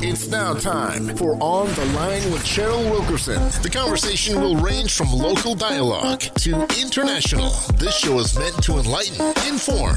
It's now time for On the Line with Cheryl Wilkerson. The conversation will range from local dialogue to international. This show is meant to enlighten, inform,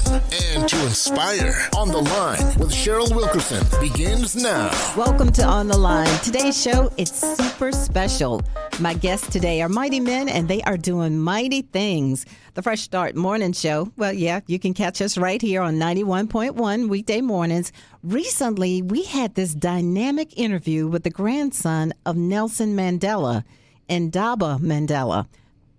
and to inspire. On the Line with Cheryl Wilkerson begins now. Welcome to On the Line. Today's show, it's super special. My guests today are mighty men, and they are doing mighty things. The Fresh Start Morning Show, well, yeah, you can catch us right here on 91.1 weekday mornings. Recently, we had this dynamic interview with the grandson of Nelson Mandela, Ndaba Mandela.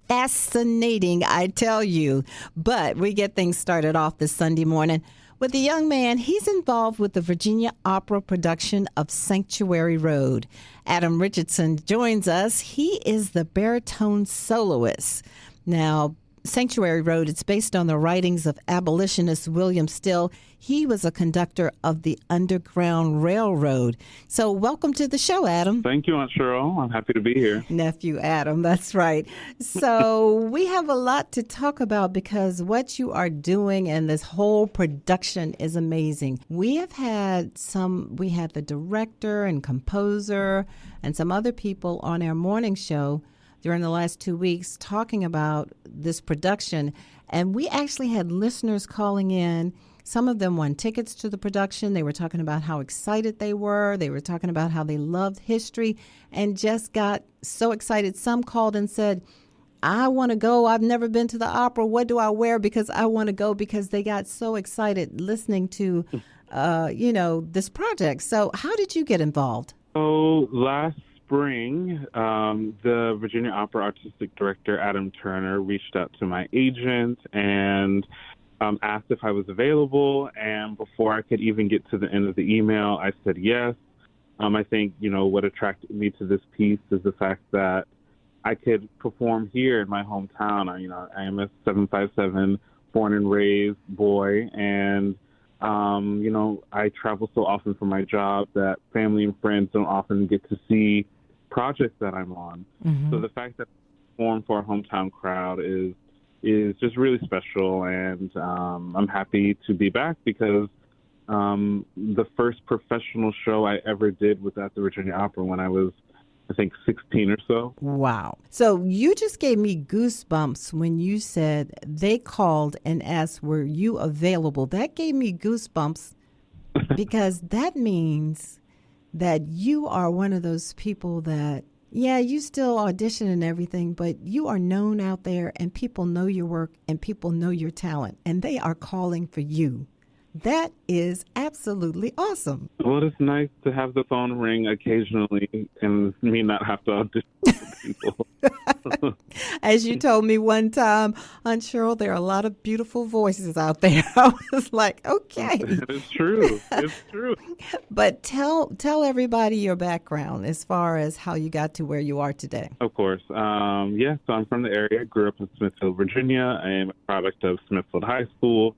Fascinating, I tell you. But we get things started off this Sunday morning with a young man. He's involved with the Virginia Opera production of Sanctuary Road. Adam Richardson joins us. He is the baritone soloist. Now, Sanctuary Road, it's based on the writings of abolitionist William Still. He was a conductor of the Underground Railroad. So welcome to the show, Adam. Thank you, Aunt Cheryl. I'm happy to be here. Nephew Adam, that's right. So we have a lot to talk about because what you are doing and this whole production is amazing. We had the director and composer and some other people on our morning show during the last 2 weeks talking about this production. And we actually had listeners calling in. Some of them won tickets to the production. They were talking about how excited they were. They were talking about how they loved history and just got so excited. Some called and said, I want to go. I've never been to the opera. What do I wear? Because I want to go, because they got so excited listening to, this project. So how did you get involved? So last spring, the Virginia Opera Artistic Director, Adam Turner, reached out to my agent and asked if I was available. And before I could even get to the end of the email, I said yes. I think, what attracted me to this piece is the fact that I could perform here in my hometown. I am a 757 born and raised boy, and I travel so often for my job that family and friends don't often get to see projects that I'm on. Mm-hmm. So the fact that I perform for a hometown crowd is just really special, and I'm happy to be back because the first professional show I ever did was at the Virginia Opera when I was, I think, 16 or so. Wow. So you just gave me goosebumps when you said they called and asked, were you available? That gave me goosebumps because that means that you are one of those people that, yeah, you still audition and everything, but you are known out there and people know your work and people know your talent and they are calling for you. That is absolutely awesome. Well, it's nice to have the phone ring occasionally and me not have to audition for people. As you told me one time, Aunt Cheryl, there are a lot of beautiful voices out there. I was like, okay. It's true. It's true. But tell everybody your background as far as how you got to where you are today. Of course. So I'm from the area. I grew up in Smithfield, Virginia. I am a product of Smithfield High School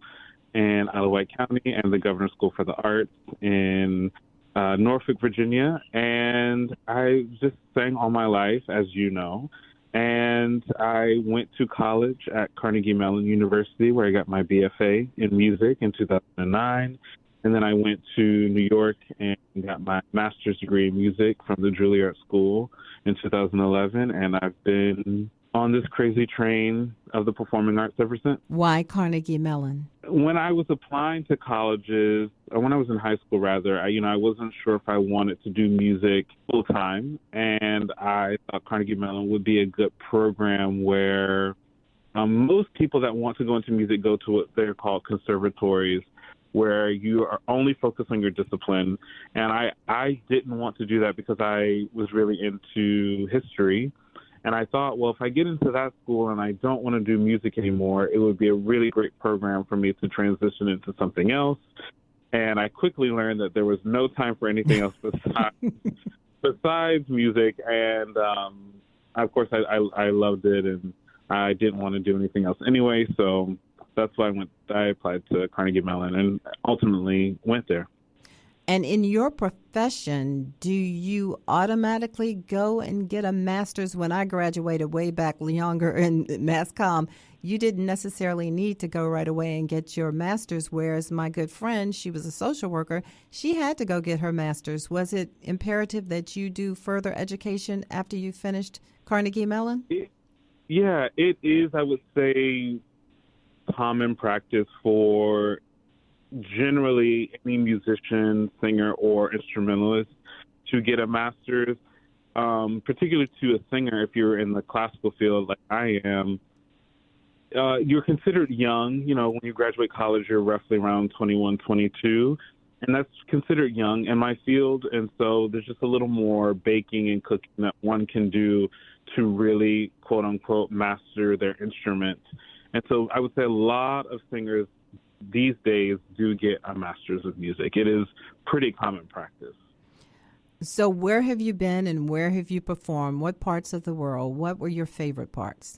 in Alawite County and the Governor's School for the Arts in Norfolk, Virginia. And I just sang all my life, as you know. And I went to college at Carnegie Mellon University, where I got my BFA in music in 2009. And then I went to New York and got my master's degree in music from the Juilliard School in 2011. And I've been on this crazy train of the performing arts ever since. Why Carnegie Mellon? When I was applying to colleges, or when I was in high school rather, I wasn't sure if I wanted to do music full time, and I thought Carnegie Mellon would be a good program where most people that want to go into music go to what they're called conservatories, where you are only focused on your discipline. And I didn't want to do that because I was really into history. And I thought, well, if I get into that school and I don't want to do music anymore, it would be a really great program for me to transition into something else. And I quickly learned that there was no time for anything else besides music. And, of course, I loved it, and I didn't want to do anything else anyway. So that's why I applied to Carnegie Mellon and ultimately went there. And in your profession, do you automatically go and get a master's? When I graduated way back younger in mass comm, you didn't necessarily need to go right away and get your master's, whereas my good friend, she was a social worker, she had to go get her master's. Was it imperative that you do further education after you finished Carnegie Mellon? Yeah, it is, I would say, common practice for generally any musician, singer, or instrumentalist to get a master's, particularly to a singer. If you're in the classical field like I am, you're considered young. You know, when you graduate college, you're roughly around 21, 22, and that's considered young in my field. And so there's just a little more baking and cooking that one can do to really, quote unquote, master their instrument. And so I would say a lot of singers these days do get a master's of music. It is pretty common practice. So where have you been and where have you performed? What parts of the world? What were your favorite parts?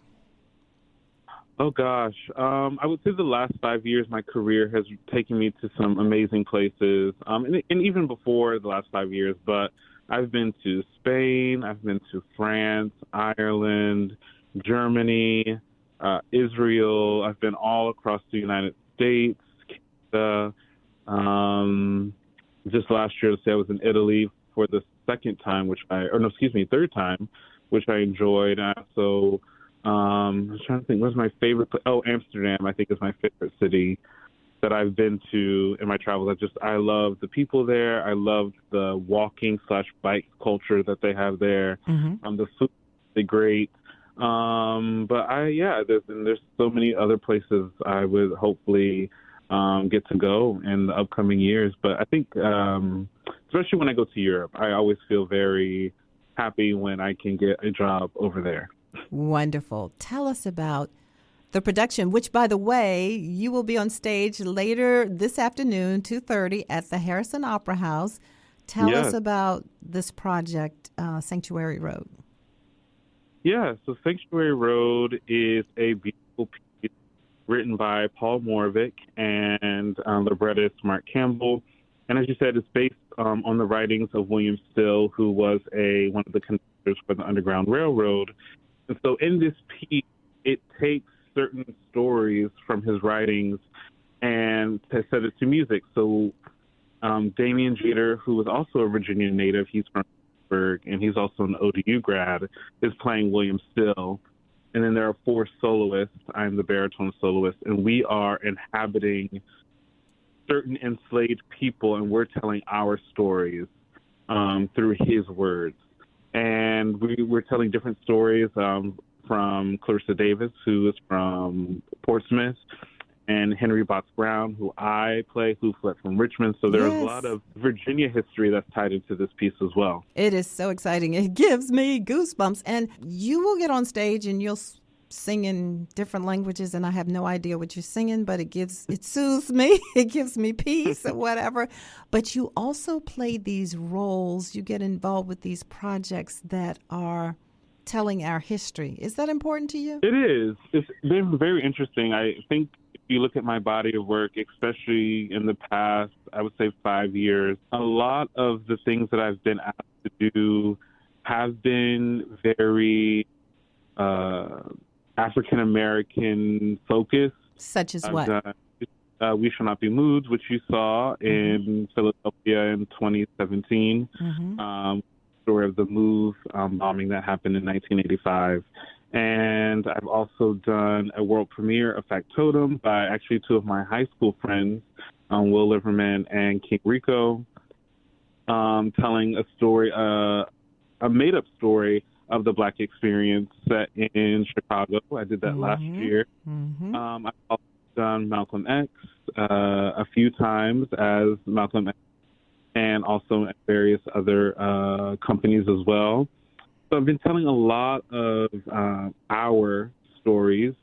Oh, gosh. I would say the last 5 years, my career has taken me to some amazing places, and even before the last 5 years. But I've been to Spain, I've been to France, Ireland, Germany, Israel. I've been all across the United States, Canada. Just last year, I was in Italy for the third time, which I enjoyed. So I was trying to think, where's my favorite place? Oh, Amsterdam, I think, is my favorite city that I've been to in my travels. I love the people there. I love the walking/bike culture that they have there. Mm-hmm. The food is great. There's so many other places I would hopefully get to go in the upcoming years. But I think, especially when I go to Europe, I always feel very happy when I can get a job over there. Wonderful. Tell us about the production, which, by the way, you will be on stage later this afternoon, 2:30 at the Harrison Opera House. Tell us about this project, Sanctuary Road. Yeah, so Sanctuary Road is a beautiful piece written by Paul Moravec and librettist Mark Campbell. And as you said, it's based on the writings of William Still, who was one of the conductors for the Underground Railroad. And so in this piece, it takes certain stories from his writings and to set it to music. So Damian Jeter, who was also a Virginia native, he's from Pittsburgh, and he's also an ODU grad, is playing William Still. And then there are four soloists. I'm the baritone soloist, and we are inhabiting certain enslaved people, and we're telling our stories through his words. And we're telling different stories from Clarissa Davis, who is from Portsmouth, and Henry Botts Brown, who I play, who fled from Richmond. So there's a lot of Virginia history that's tied into this piece as well. It is so exciting. It gives me goosebumps. And you will get on stage and you'll sing in different languages, and I have no idea what you're singing, but it soothes me. It gives me peace or whatever. But you also play these roles. You get involved with these projects that are telling our history. Is that important to you? It is. It's been very interesting. I think if you look at my body of work, especially in the past, I would say 5 years, a lot of the things that I've been asked to do have been very African-American focused. Such as what? We Shall Not Be Moved, which you saw in Philadelphia in 2017. Story of the MOVE bombing that happened in 1985. And I've also done a world premiere of Factotum by actually two of my high school friends, Will Liverman and King Rico, telling a story, a made-up story of the Black experience set in Chicago. I did that last year. I've also done Malcolm X a few times as Malcolm X, and also at various other companies as well. So I've been telling a lot of our stories,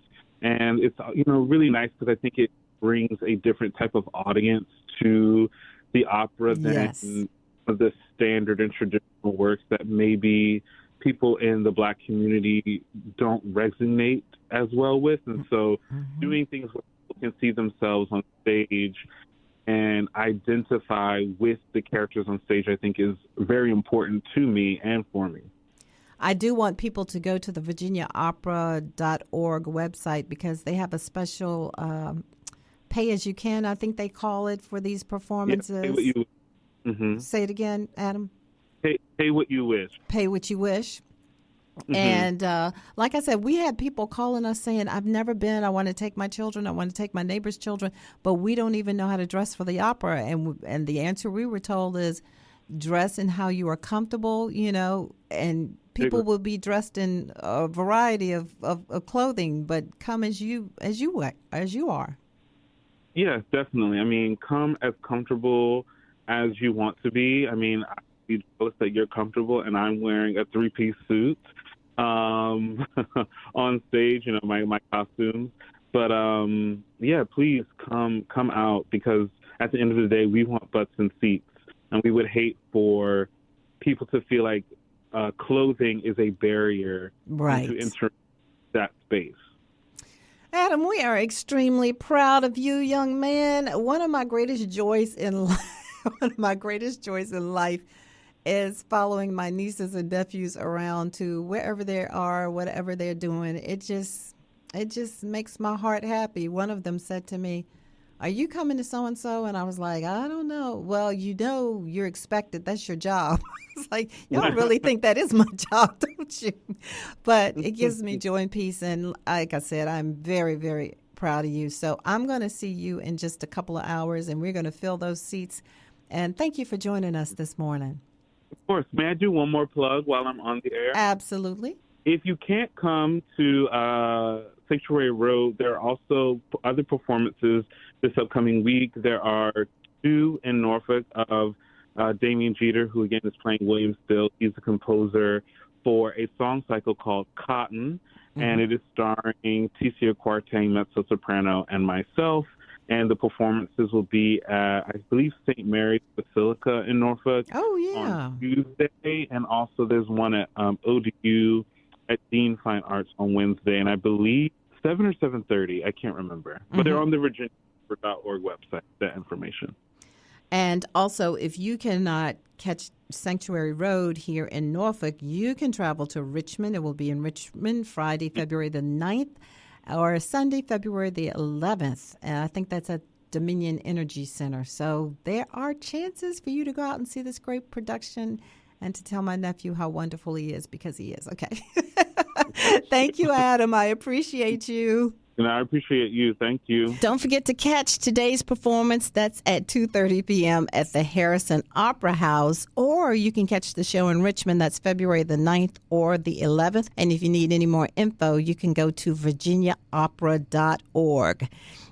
and it's really nice because I think it brings a different type of audience to the opera than the standard and traditional works that maybe people in the Black community don't resonate as well with. And so doing things where people can see themselves on stage and identify with the characters on stage, I think is very important to me and for me. I do want people to go to the virginiaopera.org website because they have a special pay as you can, I think they call it, for these performances. Yeah, pay what you, mm-hmm. Say it again, Adam. Pay what you wish. Pay what you wish. Mm-hmm. And like I said, we had people calling us saying, I've never been. I want to take my children. I want to take my neighbor's children. But we don't even know how to dress for the opera. And the answer we were told is dress in how you are comfortable, and people will be dressed in a variety of clothing, but come as you are. Yes, definitely. I mean, come as comfortable as you want to be. I mean, I be jealous that you're comfortable and I'm wearing a 3-piece suit on stage, my costumes. But yeah, please come out, because at the end of the day, we want butts and seats, and we would hate for people to feel like clothing is a barrier to enter that space. Adam, we are extremely proud of you, young man. One of my greatest joys in life is following my nieces and nephews around to wherever they are, whatever they're doing. It just makes my heart happy. One of them said to me, "Are you coming to so-and-so?" And I was like, "I don't know." "Well, you're expected. That's your job." It's like, y'all really think that is my job, don't you? But it gives me joy and peace. And like I said, I'm very, very proud of you. So I'm going to see you in just a couple of hours, and we're going to fill those seats. And thank you for joining us this morning. Of course. May I do one more plug while I'm on the air? Absolutely. If you can't come to Sanctuary Road, there are also other performances this upcoming week. There are 2 in Norfolk of Damien Jeter, who again is playing William Still. He's a composer for a song cycle called Cotton, and it is starring Ticia Quartang, mezzo-soprano, and myself. And the performances will be at, I believe, St. Mary's Basilica in Norfolk on Tuesday. And also there's one at ODU at Dean Fine Arts on Wednesday. And I believe 7 or 7:30. I can't remember. But they're on the virginiaopera.org website, that information. And also, if you cannot catch Sanctuary Road here in Norfolk, you can travel to Richmond. It will be in Richmond Friday, February the 9th, or Sunday, February the 11th. And I think that's at Dominion Energy Center. So there are chances for you to go out and see this great production and to tell my nephew how wonderful he is, because he is. Okay. Thank you, Adam. I appreciate you. And I appreciate you. Thank you. Don't forget to catch today's performance. That's at 2:30 p.m. at the Harrison Opera House. Or you can catch the show in Richmond. That's February the 9th or the 11th. And if you need any more info, you can go to virginiaopera.org.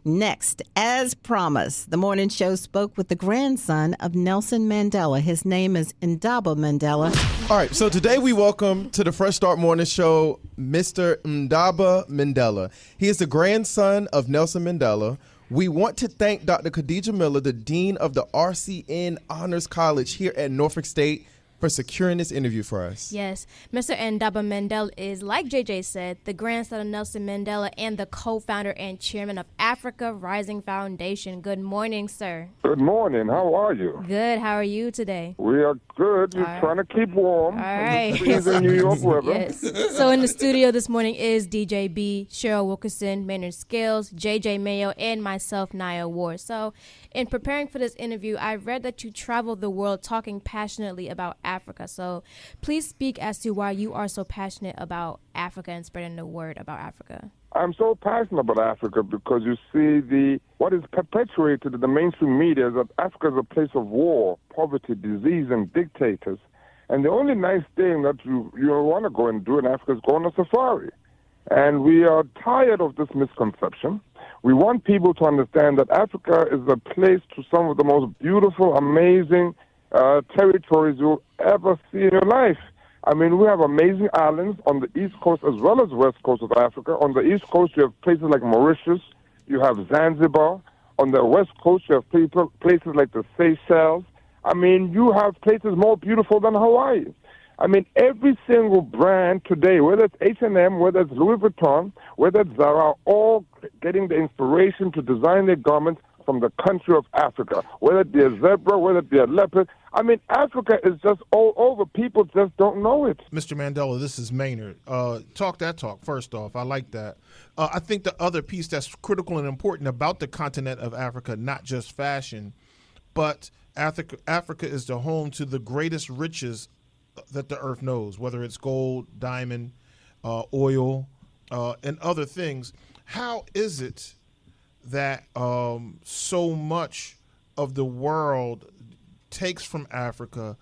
Next, as promised, the morning show spoke with the grandson of Nelson Mandela. His name is Ndaba Mandela. All right, so today we welcome to the Fresh Start Morning Show Mr. Ndaba Mandela. He is the grandson of Nelson Mandela. We want to thank Dr. Khadija Miller, the Dean of the RCN Honors College here at Norfolk State, for securing this interview for us. Yes. Mr. Ndaba Mandela is, like JJ said, the grandson of Nelson Mandela and the co-founder and chairman of Africa Rising Foundation. Good morning, sir. Good morning. How are you? Good. How are you today? We are good. We're trying to keep warm. All right. Freezing New York weather. Yes. So in the studio this morning is DJ B, Cheryl Wilkerson, Maynard Scales, JJ Mayo, and myself, Nia Ward. So in preparing for this interview, I read that you traveled the world talking passionately about Africa. So please speak as to why you are so passionate about Africa and spreading the word about Africa. I'm so passionate about Africa because you see what is perpetuated in the mainstream media is that Africa is a place of war, poverty, disease, and dictators. And the only nice thing that you want to go and do in Africa is go on a safari. And we are tired of this misconception. We want people to understand that Africa is a place to some of the most beautiful, amazing territories you'll ever see in your life. I mean, we have amazing islands on the east coast as well as west coast of Africa. On the east coast, you have places like Mauritius. You have Zanzibar. On the west coast, you have places like the Seychelles. I mean, you have places more beautiful than Hawaii. I mean, every single brand today, whether it's H&M, whether it's Louis Vuitton, whether it's Zara, are all getting the inspiration to design their garments from the country of Africa, whether it be a zebra, whether it be a leopard. I mean, Africa is just all over. People just don't know it. Mr. Mandela, this is Maynard. Talk that talk, first off. I like that. I think the other piece that's critical and important about the continent of Africa, not just fashion, but Africa is the home to the greatest riches that the earth knows, whether it's gold, diamond, oil, and other things. How is it that so much of the world takes from Africa,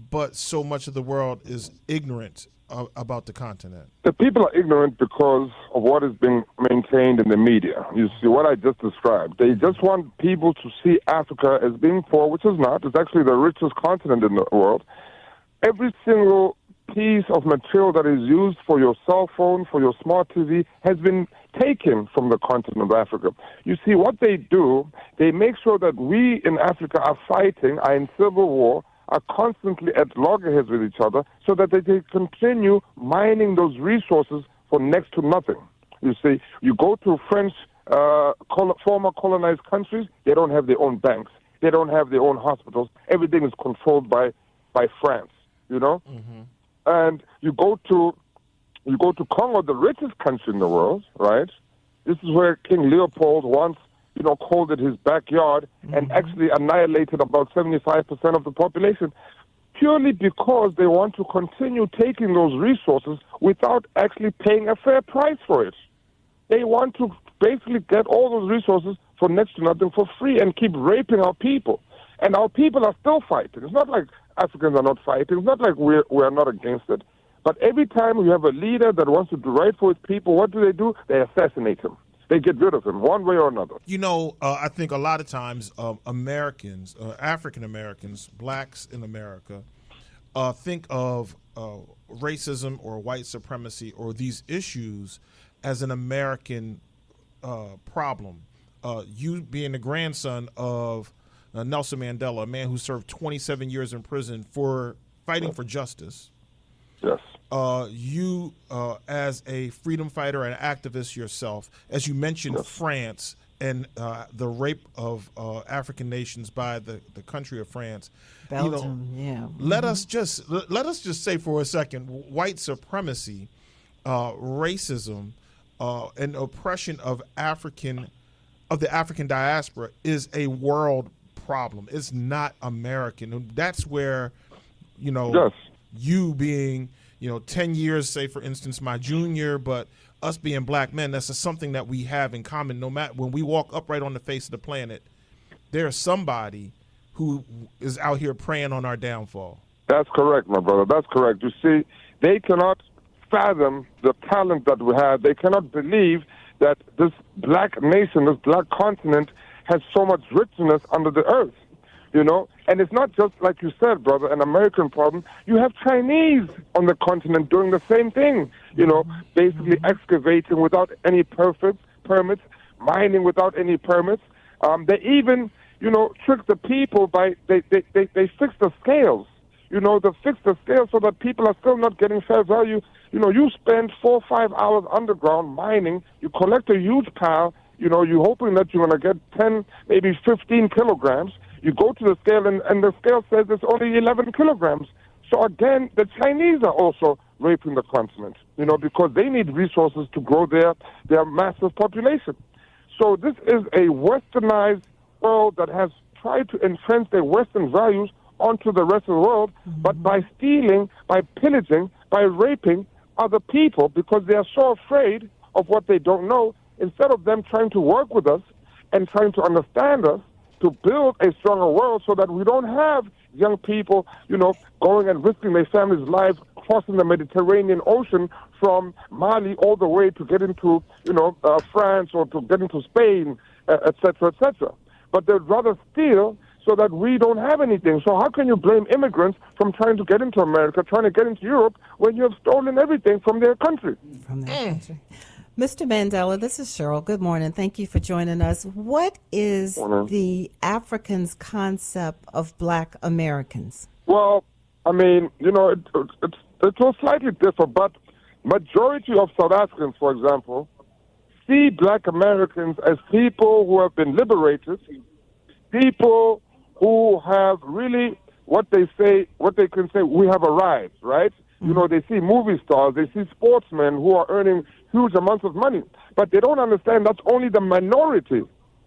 but so much of the world is ignorant about the continent? The people are ignorant because of what is being maintained in the media. You see what I just described. They just want people to see Africa as being poor, which is not. It's actually the richest continent in the world. Every single piece of material that is used for your cell phone, for your smart TV, has been taken from the continent of Africa. You see, what they do, they make sure that we in Africa are fighting, are in civil war, are constantly at loggerheads with each other, so that they can continue mining those resources for next to nothing. You see, you go to French former colonized countries, they don't have their own banks. They don't have their own hospitals. Everything is controlled by France, you know? Mm-hmm. And you go to Congo, the richest country in the world, right? This is where King Leopold once, called it his backyard, and actually annihilated about 75% of the population, purely because they want to continue taking those resources without actually paying a fair price for it. They want to basically get all those resources for next to nothing for free and keep raping our people. And our people are still fighting. It's not like Africans are not fighting. It's not like we're not against it. But every time we have a leader that wants to do right for his people, what do? They assassinate him. They get rid of him one way or another. I think a lot of times Americans, African Americans, blacks in America, think of racism or white supremacy or these issues as an American problem. You being the grandson of Nelson Mandela, a man who served 27 years in prison for fighting for justice. Yes. You, as a freedom fighter and activist yourself, as you mentioned, yes. France and the rape of African nations by the country of France. Belgium, yeah. Mm-hmm. Let us just say for a second, white supremacy, racism, and oppression of the African diaspora is a world problem. It's not American. And that's where, yes. You being, 10 years, say, for instance, my junior, but us being black men, that's something that we have in common. No matter when we walk upright on the face of the planet, there's somebody who is out here preying on our downfall. That's correct, my brother. That's correct. You see, they cannot fathom the talent that we have. They cannot believe that this black nation, this black continent, has so much richness under the earth. And it's not just, like you said, brother, an American problem. You have Chinese on the continent doing the same thing, basically excavating without any permits, mining without any permits. They even, trick the people by, they fix the scales, they fix the scales so that people are still not getting fair value. You spend 4 or 5 hours underground mining, you collect a huge pile, you're hoping that you're going to get 10, maybe 15 kilograms. You go to the scale, and the scale says it's only 11 kilograms. So again, the Chinese are also raping the continent, because they need resources to grow their massive population. So this is a westernized world that has tried to entrench their Western values onto the rest of the world, but by stealing, by pillaging, by raping other people, because they are so afraid of what they don't know, instead of them trying to work with us and trying to understand us, to build a stronger world so that we don't have young people, going and risking their families' lives, crossing the Mediterranean Ocean from Mali all the way to get into, France or to get into Spain, et cetera, et cetera. But they'd rather steal so that we don't have anything. So how can you blame immigrants from trying to get into America, trying to get into Europe, when you have stolen everything from their country? Mr. Mandela, this is Cheryl. Good morning. Thank you for joining us. What is the Africans' concept of black Americans? Well, I mean, it will slightly differ, but majority of South Africans, for example, see black Americans as people who have been liberated people who have really what they can say, we have arrived, right? You know, they see movie stars, they see sportsmen who are earning huge amounts of money, but they don't understand that's only the minority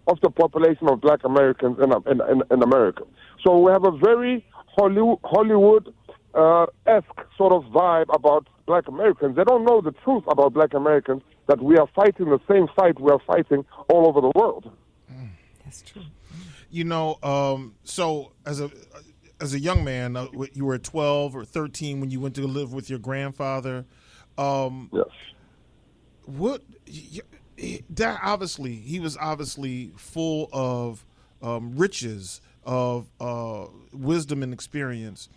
of the population of Black Americans in America. So we have a very Hollywood-esque sort of vibe about Black Americans. They don't know the truth about Black Americans, that we are fighting the same fight we are fighting all over the world. That's true. You know, so as a young man, you were 12 or 13 when you went to live with your grandfather. Yes. That obviously, he was obviously full of riches, of wisdom and experience,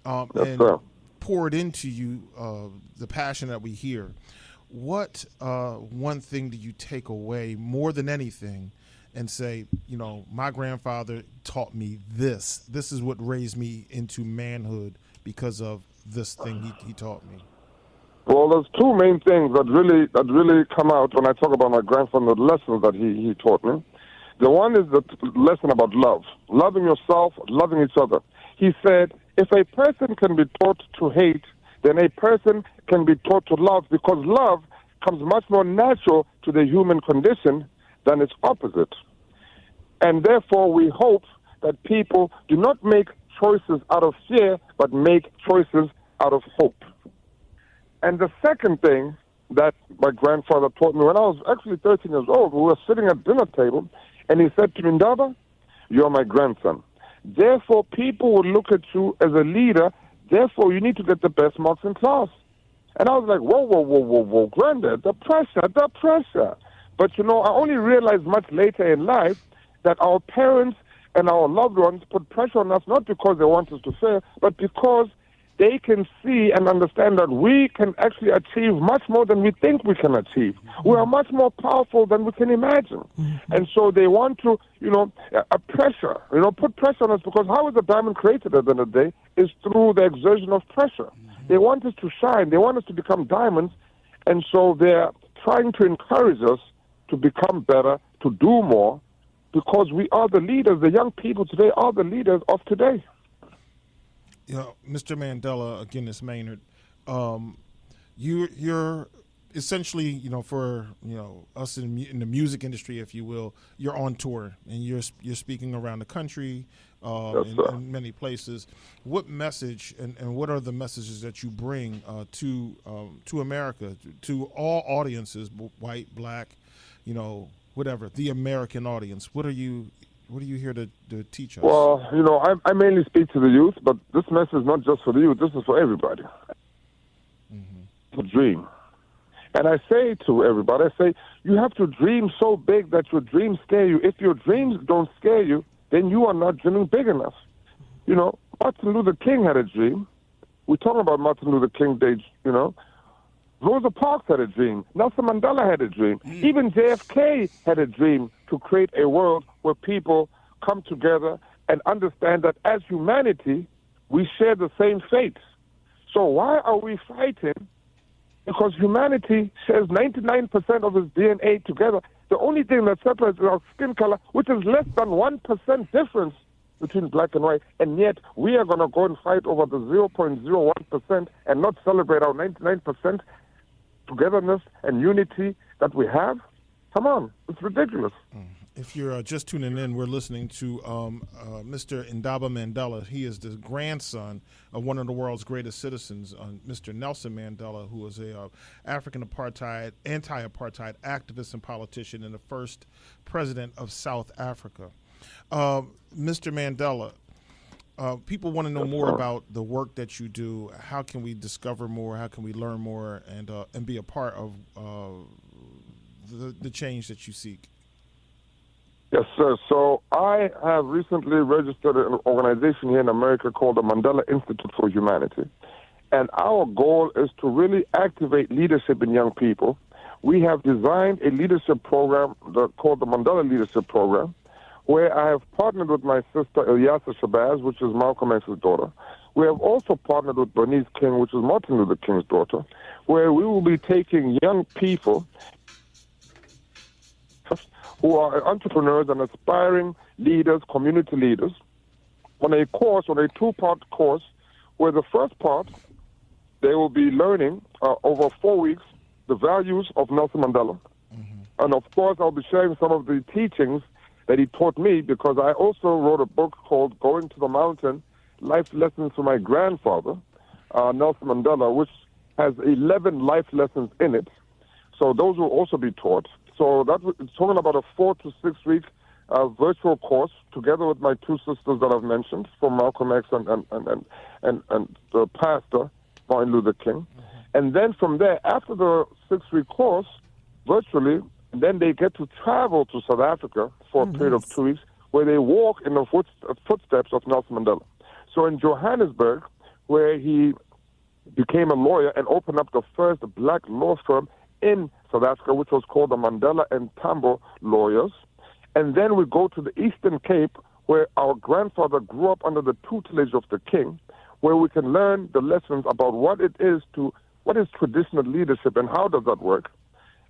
Yes, and sir. poured into you the passion that we hear. What one thing do you take away more than anything and say, you know, my grandfather taught me this. This is what raised me into manhood because of this thing he taught me? Well, there's two main things that really come out when I talk about my grandfather, the lessons that he taught me. The one is the lesson about love, loving yourself, loving each other. He said, if a person can be taught to hate, then a person can be taught to love, because love comes much more natural to the human condition than its opposite. And therefore, we hope that people do not make choices out of fear, but make choices out of hope. And the second thing that my grandfather taught me when I was actually 13 years old, we were sitting at dinner table, and he said to me, Ndaba, you're my grandson. Therefore, people will look at you as a leader. Therefore, you need to get the best marks in class. And I was like, whoa, Granddad, the pressure. But, you know, I only realized much later in life that our parents and our loved ones put pressure on us, not because they want us to fail, but because they can see and understand that we can actually achieve much more than we think we can achieve. We are much more powerful than we can imagine. And so they want to, you know, put pressure on us, because how is a diamond created at the end of the day is through the exertion of pressure. They want us to shine. They want us to become diamonds. And so they're trying to encourage us to become better, to do more, because we are the leaders. The young people today are the leaders of today. You know, Mr. Mandela, again, it's Maynard. You're essentially, you know, for, you know, us in the music industry, if you will, you're on tour and you're speaking around the country in many places. What message and what are the messages that you bring to America, to all audiences, white, black, you know, whatever, the American audience? What are you here to teach us? Well, you know, I mainly speak to the youth, but this message is not just for the youth. This is for everybody. To dream. And I say to everybody, you have to dream so big that your dreams scare you. If your dreams don't scare you, then you are not dreaming big enough. You know, Martin Luther King had a dream. We're talking about Martin Luther King Day, you know. Rosa Parks had a dream. Nelson Mandela had a dream. Even JFK had a dream to create a world where people come together and understand that as humanity, we share the same fate. So why are we fighting? Because humanity shares 99% of its DNA together. The only thing that separates is our skin color, which is less than 1% difference between black and white. And yet we are going to go and fight over the 0.01% and not celebrate our 99% togetherness and unity that we have. Come on, it's ridiculous. If you're just tuning in, we're listening to Mr. Ndaba Mandela. He is the grandson of one of the world's greatest citizens, Mr. Nelson Mandela, who was a African apartheid, anti-apartheid activist and politician and the first president of South Africa. Mr. Mandela, people want to know more about the work that you do. How can we discover more? How can we learn more and be a part of the change that you seek? Yes, sir. So I have recently registered an organization here in America called the Mandela Institute for Humanity. And our goal is to really activate leadership in young people. We have designed a leadership program called the Mandela Leadership Program, where I have partnered with my sister Ilyasa Shabazz, which is Malcolm X's daughter. We have also partnered with Bernice King, which is Martin Luther King's daughter, where we will be taking young people who are entrepreneurs and aspiring leaders, community leaders, on a two-part course, where the first part, they will be learning over 4 weeks the values of Nelson Mandela. And of course, I'll be sharing some of the teachings that he taught me, because I also wrote a book called Going to the Mountain, Life Lessons from My Grandfather, Nelson Mandela, which has 11 life lessons in it. So those will also be taught. So it's talking about a 4 to 6 week virtual course, together with my two sisters that I've mentioned, from Malcolm X and the pastor, Martin Luther King. And then from there, after the 6-week course, virtually, then they get to travel to South Africa for a period of 2 weeks, where they walk in the footsteps of Nelson Mandela. So in Johannesburg, where he became a lawyer and opened up the first black law firm in South Africa, which was called the Mandela and Tambo Lawyers. And then we go to the Eastern Cape, where our grandfather grew up under the tutelage of the king, where we can learn the lessons about what is traditional leadership and how does that work.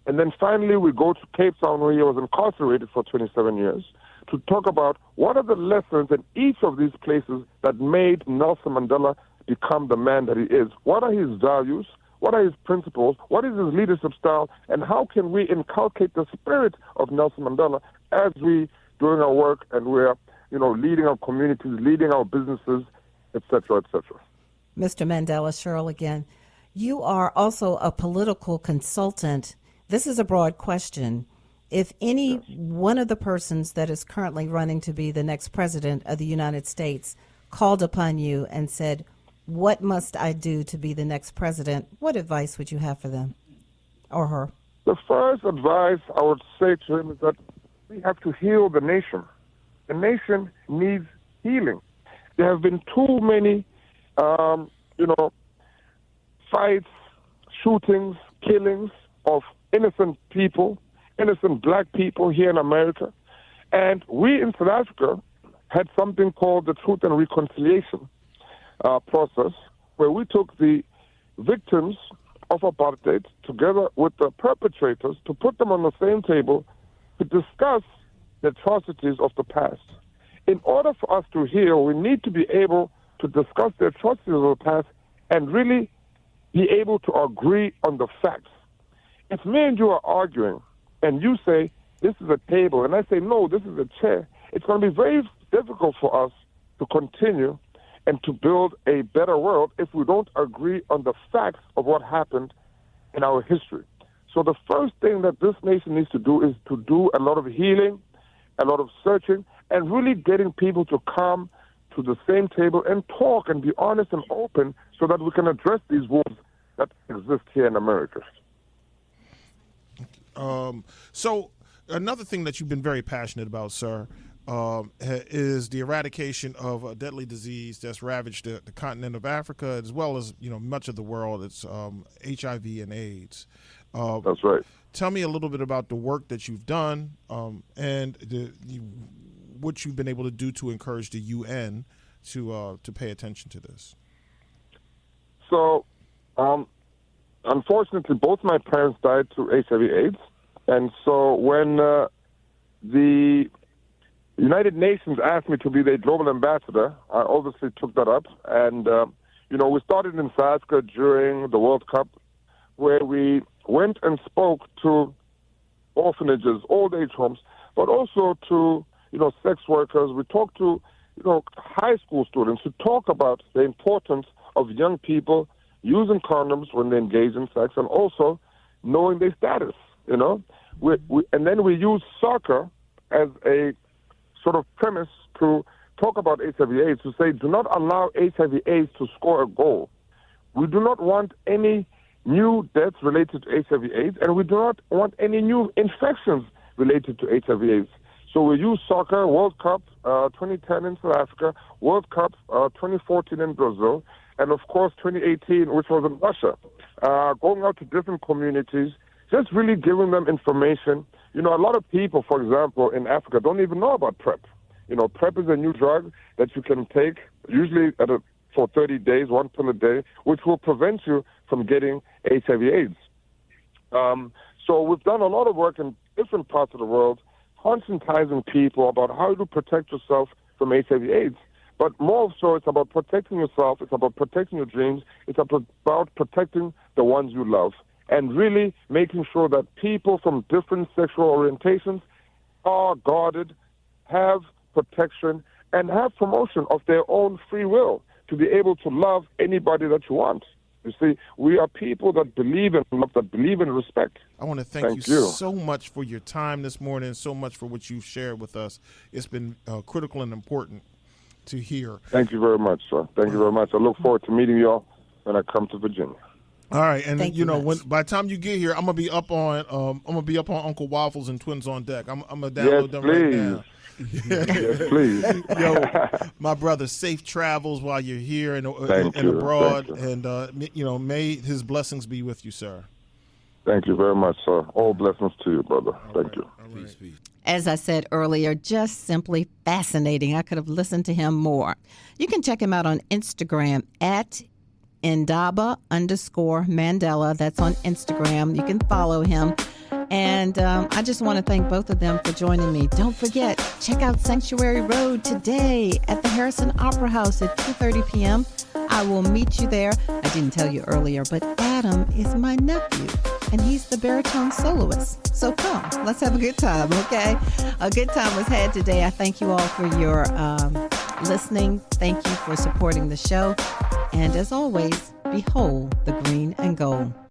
And then finally, we go to Cape Town, where he was incarcerated for 27 years, to talk about what are the lessons in each of these places that made Nelson Mandela become the man that he is. What are his values? What are his principles? What is his leadership style? And how can we inculcate the spirit of Nelson Mandela as we doing our work and we're, leading our communities, leading our businesses, etc., etc. Mr. Mandela, Cheryl again. You are also a political consultant. This is a broad question. If any one of the persons that is currently running to be the next president of the United States called upon you and said, "What must I do to be the next president?" what advice would you have for them or her? The first advice I would say to him is that we have to heal the nation. The nation needs healing. There have been too many, fights, shootings, killings of innocent people, innocent black people here in America. And we in South Africa had something called the Truth and Reconciliation process, where we took the victims of apartheid together with the perpetrators to put them on the same table to discuss the atrocities of the past. In order for us to heal, we need to be able to discuss the atrocities of the past and really be able to agree on the facts. If me and you are arguing and you say, this is a table, and I say, no, this is a chair, it's going to be very difficult for us to continue and to build a better world if we don't agree on the facts of what happened in our history. So the first thing that this nation needs to do is to do a lot of healing, a lot of searching, and really getting people to come to the same table and talk and be honest and open so that we can address these wounds that exist here in America. So another thing that you've been very passionate about, sir, is the eradication of a deadly disease that's ravaged the continent of Africa as well as much of the world. It's HIV and AIDS. That's right. Tell me a little bit about the work that you've done and what you've been able to do to encourage the UN to pay attention to this. So, unfortunately, both my parents died through HIV/AIDS, and so when the United Nations asked me to be their global ambassador, I obviously took that up, and we started in South Africa during the World Cup, where we went and spoke to orphanages, old age homes, but also to sex workers. We talked to high school students who talk about the importance of young people using condoms when they engage in sex, and also knowing their status. And then we use soccer as a sort of premise to talk about HIV/AIDS, to say, do not allow HIV/AIDS to score a goal. We do not want any new deaths related to HIV/AIDS, and we do not want any new infections related to HIV/AIDS. So we use soccer, World Cup 2010 in South Africa, World Cup 2014 in Brazil, and of course 2018, which was in Russia, going out to different communities, just really giving them information. A lot of people, for example, in Africa don't even know about PrEP. PrEP is a new drug that you can take, usually for 30 days, 1 pill a day, which will prevent you from getting HIV/AIDS. So we've done a lot of work in different parts of the world conscientizing people about how to protect yourself from HIV/AIDS. But more so, it's about protecting yourself. It's about protecting your dreams. It's about protecting the ones you love, and really making sure that people from different sexual orientations are guarded, have protection, and have promotion of their own free will to be able to love anybody that you want. You see, we are people that believe in love, that believe in respect. I want to thank you so much for your time this morning, so much for what you've shared with us. It's been critical and important to hear. Thank you very much, sir. Thank you very much. I look forward to meeting you all when I come to Virginia. All right, and Thank you know, much. when by the time you get here, I'm gonna be up on Uncle Waffles and Twins on Deck. I'm gonna download them right now. Yes, please. Yo, my brother, safe travels while you're here and Thank you. abroad, Thank you. and you know, may his blessings be with you, sir. Thank you very much, sir. All blessings to you, brother. Thank you. As I said earlier, just simply fascinating. I could have listened to him more. You can check him out on Instagram at Ndaba_Mandela. That's on Instagram. You can follow him. And I just want to thank both of them for joining me. Don't forget, check out Sanctuary Road today at the Harrison Opera House at 2:30 p.m. I will meet you there. I didn't tell you earlier, but Adam is my nephew, and he's the baritone soloist. So come, let's have a good time, okay? A good time was had today. I thank you all for your listening. Thank you for supporting the show. And as always, behold the green and gold.